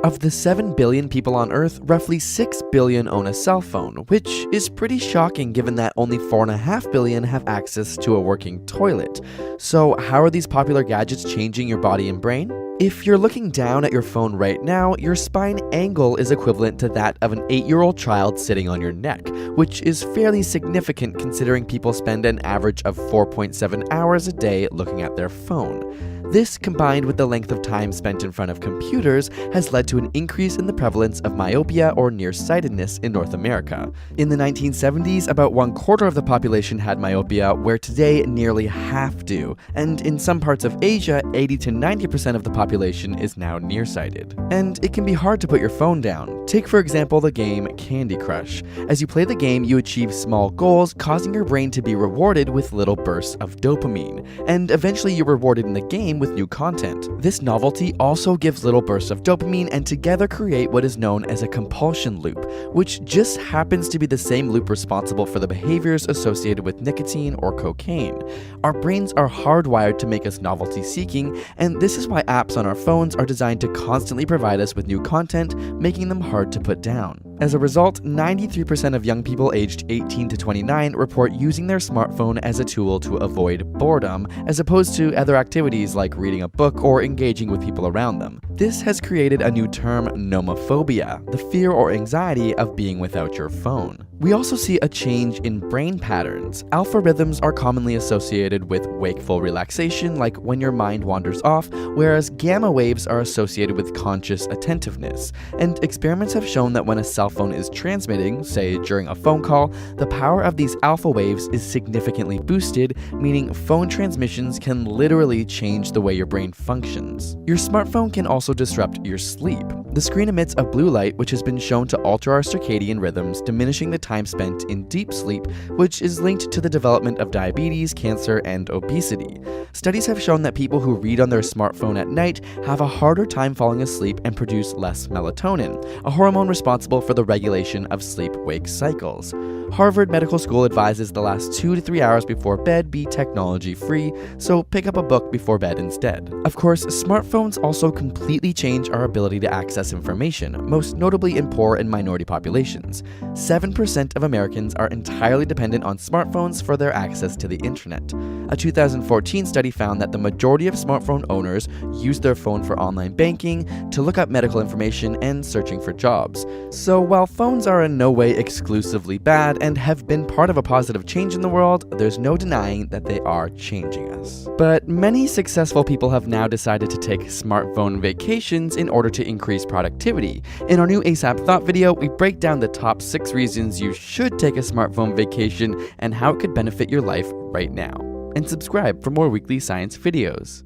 Of the 7 billion people on Earth, roughly 6 billion own a cell phone, which is pretty shocking given that only 4.5 billion have access to a working toilet. So how are these popular gadgets changing your body and brain? If you're looking down at your phone right now, your spine angle is equivalent to that of an 8-year-old child sitting on your neck, which is fairly significant considering people spend an average of 4.7 hours a day looking at their phone. This, combined with the length of time spent in front of computers, has led to an increase in the prevalence of myopia or nearsightedness in North America. In the 1970s, about 1/4 of the population had myopia, where today nearly half do, and in some parts of Asia, 80 to 90% of the population is now nearsighted. And it can be hard to put your phone down. Take for example the game Candy Crush. As you play the game, you achieve small goals, causing your brain to be rewarded with little bursts of dopamine, and eventually you're rewarded in the game with new content. This novelty also gives little bursts of dopamine and together create what is known as a compulsion loop, which just happens to be the same loop responsible for the behaviors associated with nicotine or cocaine. Our brains are hardwired to make us novelty seeking, and this is why apps on our phones are designed to constantly provide us with new content, making them hard to put down. As a result, 93% of young people aged 18 to 29 report using their smartphone as a tool to avoid boredom, as opposed to other activities like reading a book or engaging with people around them. This has created a new term, nomophobia, the fear or anxiety of being without your phone. We also see a change in brain patterns. Alpha rhythms are commonly associated with wakeful relaxation, like when your mind wanders off, whereas gamma waves are associated with conscious attentiveness. And experiments have shown that when a cell phone is transmitting, say during a phone call, the power of these alpha waves is significantly boosted, meaning phone transmissions can literally change the way your brain functions. Your smartphone can also disrupt your sleep. The screen emits a blue light which has been shown to alter our circadian rhythms, diminishing the time spent in deep sleep, which is linked to the development of diabetes, cancer, and obesity. Studies have shown that people who read on their smartphone at night have a harder time falling asleep and produce less melatonin, a hormone responsible for the regulation of sleep-wake cycles. Harvard Medical School advises the last 2 to 3 hours before bed be technology-free, so pick up a book before bed instead. Of course, smartphones also completely change our ability to access information, most notably in poor and minority populations. 7% of Americans are entirely dependent on smartphones for their access to the internet. A 2014 study found that the majority of smartphone owners use their phone for online banking, to look up medical information, and searching for jobs. So while phones are in no way exclusively bad and have been part of a positive change in the world, there's no denying that they are changing us. But many successful people have now decided to take smartphone vacations in order to increase productivity. In our new ASAP Thought video, we break down the top 6 reasons you should take a smartphone vacation and how it could benefit your life right now. And subscribe for more weekly science videos.